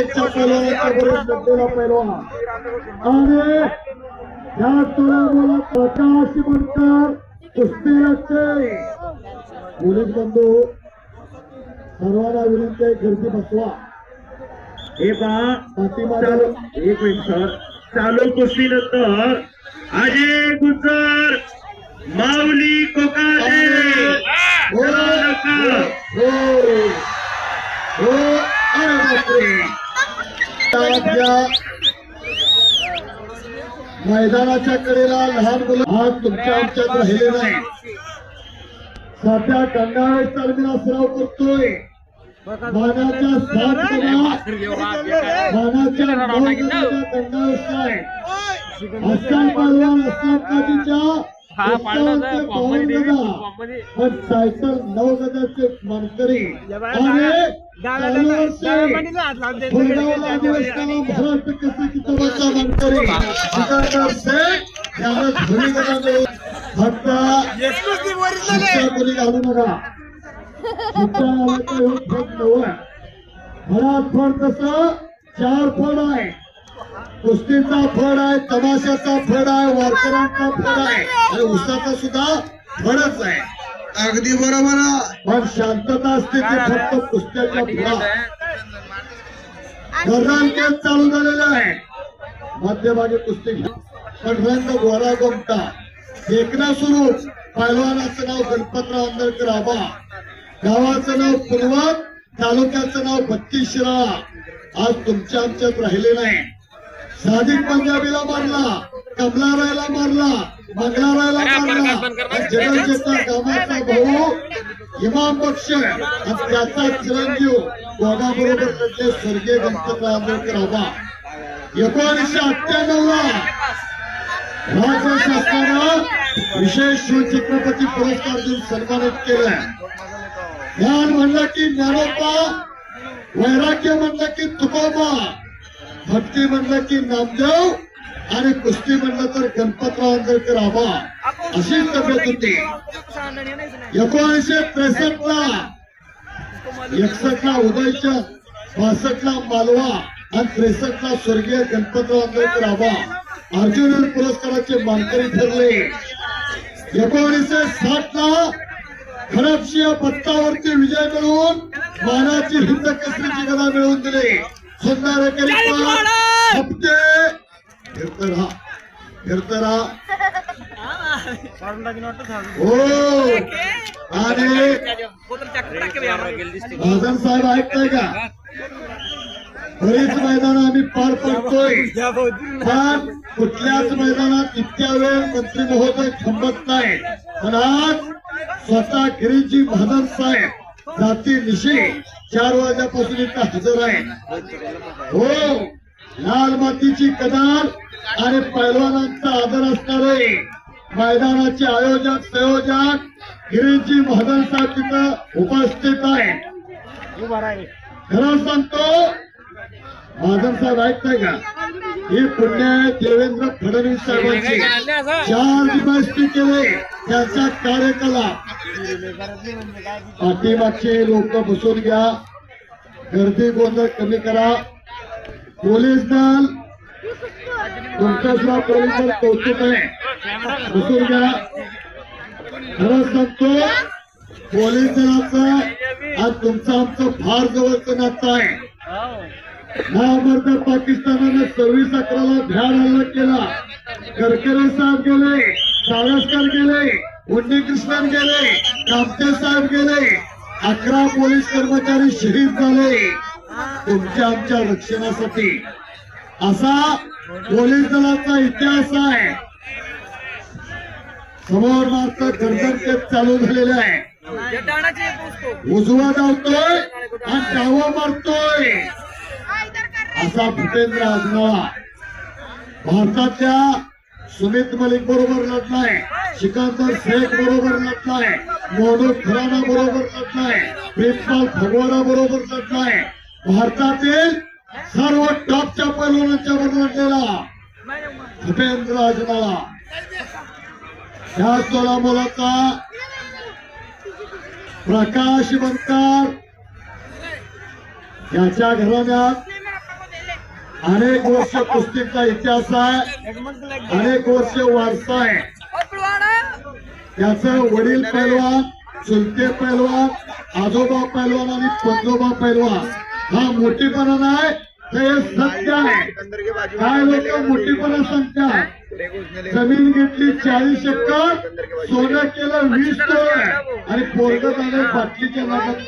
1च्या पैलवानाच्या बरोबर लढलेला पैलवान आणि या तोळ्यामुळे प्रकाश बनकर कुस्ती लढते. पोलीस बंधू सर्वांना विनंती आहे गर्दी बसवा. हे पहा एक मिनिट सर, चालू कुस्ती नंतर अजय गुज्जर माऊली कोकाटे मैदानाच्या कडेला लहान मुलं आज तुमच्या आमच्यात राहिले नाही. सध्या गंगावेश तालमीला सराव करतोय. मानाच्या 7 मानाच्या 9 गंगावेश आहे. अस्सल पहलवान अस्लम काजीच्या पण टायटल 9 गजाचे मानकरी आणि महाराष्ट्र केसरी किताबाचा मानकरी फक्त कोणी घालू नका. फळात फळ तसं 4 फळ आहे. कुस्तीचा फळ आहे, तमाशाचा फळ आहे, वारकऱ्यांचा फळ आहे आणि उसाचा सुद्धा फळच आहे. अगदी बरोबर. पण शांतता असते ते फक्त कुस्त्याच्या फळात. गर्दानकेस चालू झालेला आहे. मध्यभागी कुस्ती घ्या पण रंग गोरा गोमटा. देखना सुरू. पैलवानाचं नाव गणपतराव आंदळकर आबा, गावाचं नाव पूर्वत, तालुक्याचं नाव 32 शिराळा. आज तुमच्या आमच्यात राहिले नाही. सादिक पंजाबीला मारला, कमलारायला मारला, मंगलारायला मारला. जगनचेता गावाचा भाऊ इमाम बक्ष आणि त्याचा चिरंजीव दोघांबरोबर लढले स्वर्गीय गणपतराव आंबेडकर आबा. 1998 ला राज्य शासनानं विशेष शिवछत्रपती पुरस्कार देऊन सन्मानित केलं. ज्ञान म्हणलं की ज्ञानोबा, वैराग्य म्हणलं की तुकोबा, भक्ती म्हणलं की नामदेव आणि कुस्ती म्हणलं तर गणपतराव आंबेडकर आबा. अशी तब्येत होती. 1963 ला 61 ला उदयचंद, 62 ला मालवा आणि 63 ला स्वर्गीय गणपतराव आंबेडकर आबा अर्जुन पुरस्काराचे मानकरी ठरले. 1960 ला खडपशिया पत्तावरती विजय मिळवून मानाची हिंद केसरीची गदा मिळवून दिली. सुंदर हप्ते फिरत राहा हो. आणि राजन साहेब ऐकताय का? बरीच मैदान आम्ही पार पडतोय पण कुठल्याच मैदानात इतक्या वेळ मंत्री महोदय थांबत नाही. पण आज स्वतः गिरीजी महाजन साहेब जाती निशी 4 वाजल्यापासून इथं हजर आहे. हो, लाल मातीची कदार आणि पैलवानांचा आदर असणारे मैदानाचे आयोजक संयोजक गिरीजी महाजन साहेब तिथं उपस्थित आहे. खरं सांगतो महाजन साहेब ऐकताय का? ही पुण्य देवेंद्र फडणवीस साहेबांची 4 दिवस केले त्यांचा कार्यकलाप. पाठीमागचे लोक बसून घ्या, गर्दी गोंधळ कमी करा. पोलीस दल तुमच्या सुद्धा पोलीस दल कौतुक आहे. बसून घ्या. खरं सांगतो पोलीस दलाचं आज तुमचं आमचं फार जवळचं नातं आहे. महामर्द पाकिस्तानाने 26/11 ला भ्याड हल्ला केला. गडकरी साहेब गेले, सावरकर गेले, उन्नीकृष्णन गेले, कामते साहेब गेले, 11 पोलीस कर्मचारी शहीद झाले तुमच्या आमच्या रक्षणासाठी. असा पोलीस दलाचा इतिहास आहे. समोर मात्र गर्दनकेस चालू झालेले आहे. उजवा धावतोय आणि डावा मारतोय असा भूपेंद्र आजनाळा भारतातल्या सुमित मलिक बरोबर लढलाय, सिकंदर शेख बरोबर लढलाय, मोहम्मद खुराना बरोबर लढलाय, प्रिन्सिपाल फगवाडा बरोबर लढलाय. भारतातील सर्व टॉपच्या पैलवानांच्या बरोबर लढलेला भूपेंद्र आजनाळा. ह्या तोलामोलाचा प्रकाश बनकर याच्या घराण्यात अनेक वर्ष कुस्तीचा इतिहास आहे, अनेक वर्ष वारसा आहे. त्याचं वडील पैलवान, चुलते पैलवान, आजोबा पैलवान आणि पंजोबा पैलवान हा मोठीपणा नाही, हे सत्य आहे. काय लोक मोठीपणा सांगतात. जमीन घेतली 40 एकर, सोनं केलं 20 तोळे आणि पोरग झालं बाटलीच्या नादात.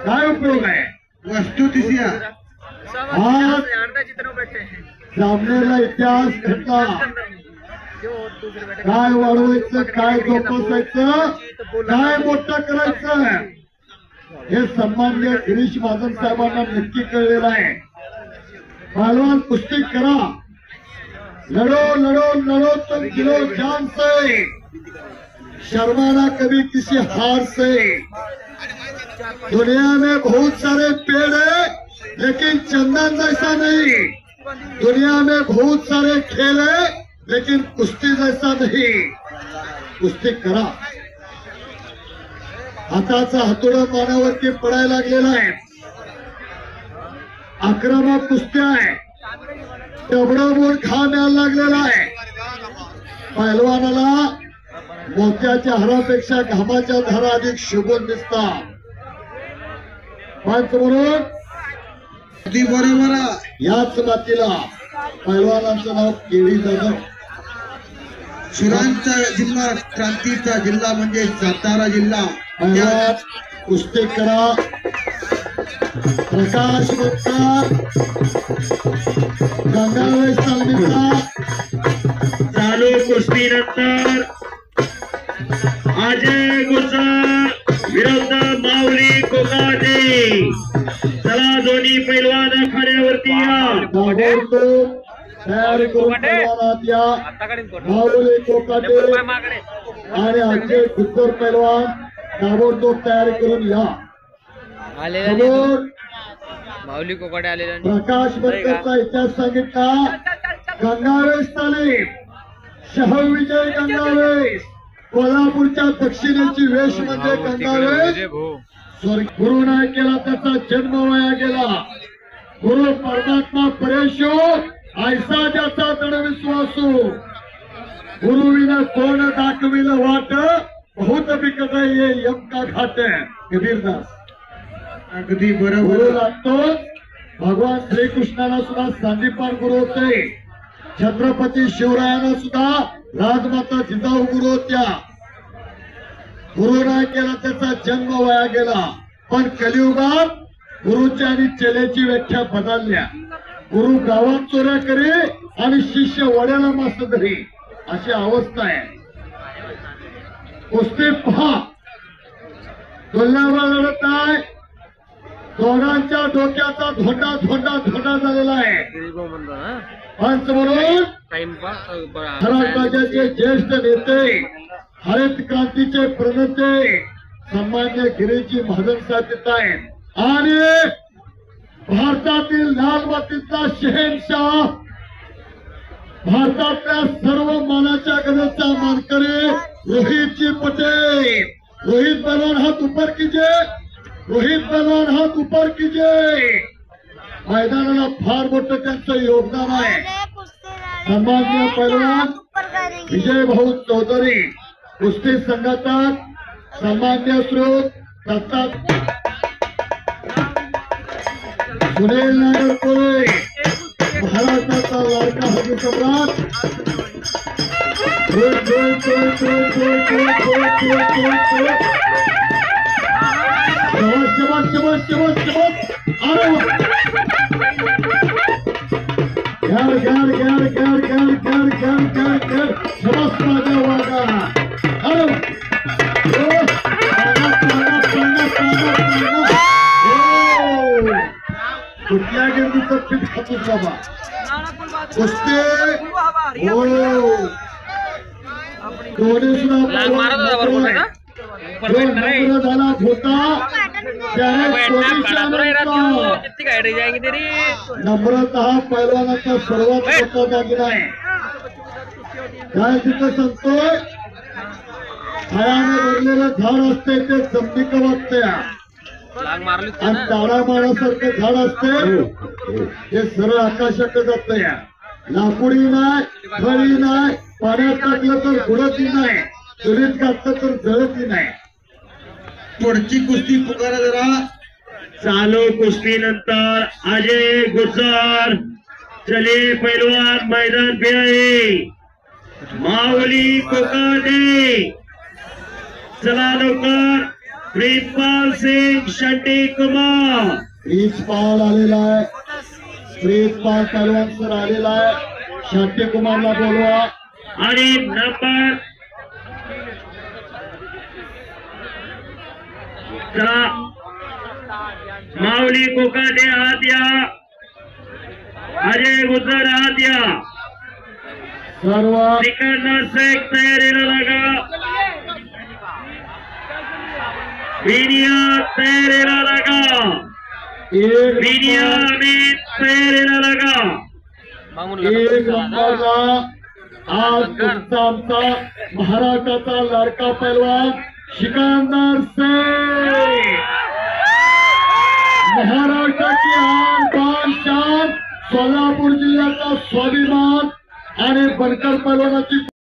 काय उपयोग आहे. वस्तू तिसरी आज सामनेला इतिहास घडला. काय वाढवायचं, काय जोपासायचं, काय मोठं करायचं हे सन्माननीय गिरीश महाजन साहेबांना नक्की कळलेलं आहे. पहलवान कुस्ती करा, लड़ो लड़ो लड़ो तुम दिलो जान से, शर्माना कभी किसी हार से. दुनिया में बहुत सारे पेड़ है लेकिन चंदन जैसा नहीं. दुनिया में बहुत सारे खेल है लेकिन कुस्ती जैसा नहीं. कुस्ती करा. हाताचा हातोडा पाण्यावरती पडायला लागलेला आहे. आक्रमक कुस्त्या आहे. डबडबून घाम यायला लागलेला आहे. पहिलवानाला मोत्याच्या हारापेक्षा घामाच्या धारा अधिक शोभून दिसतात. पंच म्हणून अगदी बरोबर याच मातीला पहिलवानाचं नाव केळी जाधव. शिरांचा जिल्हा, क्रांतीचा जिल्हा म्हणजे सातारा जिल्हा. पहिलवान कुस्ती करा. प्रकाश बत्तर, गंगावेश तालमीचा चालू कुस्तीनंतर अजय गुजर विरुद्ध माऊली कोकाटे. चला दोन्ही पैलवान आखाड्यावरती या. ताबडतोब तयारी करून पैलवानात या. माऊली कोकाटे आणि अजय गुजर पैलवान ताबडतोब तयारी करून या. समोर माऊली कोकाटे आलेला प्रकाश बत्तरचा इतिहास सांगितला. गंगावेश तालीम, शहविजय गंगावेश, कोल्हापूरच्या दक्षिणेची वेश म्हणजे गंगावेश. गुरु नाही केला त्याचा जन्म वाया गेला. गुरु परमात्मा परेशो ऐसा ज्याचा दृढ विश्वासू. गुरु विना कोण दाखविलं वाट, बहुत बिकत ये यम का घाट. कबीरदास. अगदी गुरु बरोबर. लागतो. भगवान श्रीकृष्णाला सुद्धा सांदीपान गुरु होते. छत्रपती शिवरायांना सुद्धा राजमाता जिजाऊ गुरु होत्या. गुरु नाही केला त्याचा जन्म वाया गेला. पण कलियुगात गुरुच्या आणि चेलेची व्याख्या बदलल्या. गुरु गावात चोऱ्या करे आणि शिष्य वड्याला मास धरी, अशी अवस्था आहे. कुस्ती पहा. तुलनावर लढत आहे. दोघांच्या डोक्याचा धोंडा धोंडा धोंडा झालेला आहे. पंच म्हणून महाराष्ट्राचे ज्येष्ठ नेते, हरित क्रांतीचे प्रणेते सन्मान्य गिरीजी महाजन साहेब येत आहेत आणि भारतातील लाल मातीचा शहेनशाह, भारतातल्या सर्व मानाच्या गरजेचा मानकरी रोहितजी पटेल. रोहित पहलवान हात ऊपर कीजिए. रोहित पहलवान हात ऊपर कीजिए. मैदानाला फार मोठं त्यांचं योगदान आहे. सन्माननीय पहलवान विजय भाऊ चौधरी कुस्ती संघातात सन्मान्य स्रोत दत्तात सुनील नागरकोळे, महाराष्ट्राचा लाडका हरी सम्राट. शबाश शबाश शबाश शबाश. अरे घर घर घर घर घर घर घर घर घर शबाश माझ्या वागा. अरे कुठल्या गेंदीचं पीठ खातोस बाबा. कुस्ती हो दोन्ही सुद्धा झाला होता. नम्रतः पैलवानाचा सर्वात मोठा दागिना आहे. काय तिथं सांगतोय, फळाने भरलेलं झाड असते ते जमनिक वागते. लाग मारली आणि तारा मारासारखं झाड असते हे सरळ आकाशाकडे जात या लाकूडही नाही फळी नाही पाण्यात टाकलं तर बुडतही नाही चुलीत घातलं तर जळतही नाही. पुढची कुस्ती पुकारा जरा. चालू कुस्ती नंतर अजय गुज्जर चले पैलवान मैदान पे आहे. माऊली कोकाटे चला लवकर. प्रीतपाल सिंग शंटी कुमार प्रिन्सपाल आलेला आहे. प्रिन्सपाल पहलवान सर आलेला आहे. शांती कुमारला बोलवा. आणि नंबर चला माऊली कोकाटे आत या. अजय गुज्जर आत या. सर्व सिकंदर शेख तयारीला लागा. बिनिया तयारीला लागा. एक बिनिया अमित तयारीला लागा. एक नंबरला आज तुमचा आमचा महाराष्ट्राचा लाडका पैलवान सिकंदर शेख. महाराष्ट्राची आन बान शान सोलापूर जिल्ह्याचा स्वाभिमान आणि बनकर पैलवानाची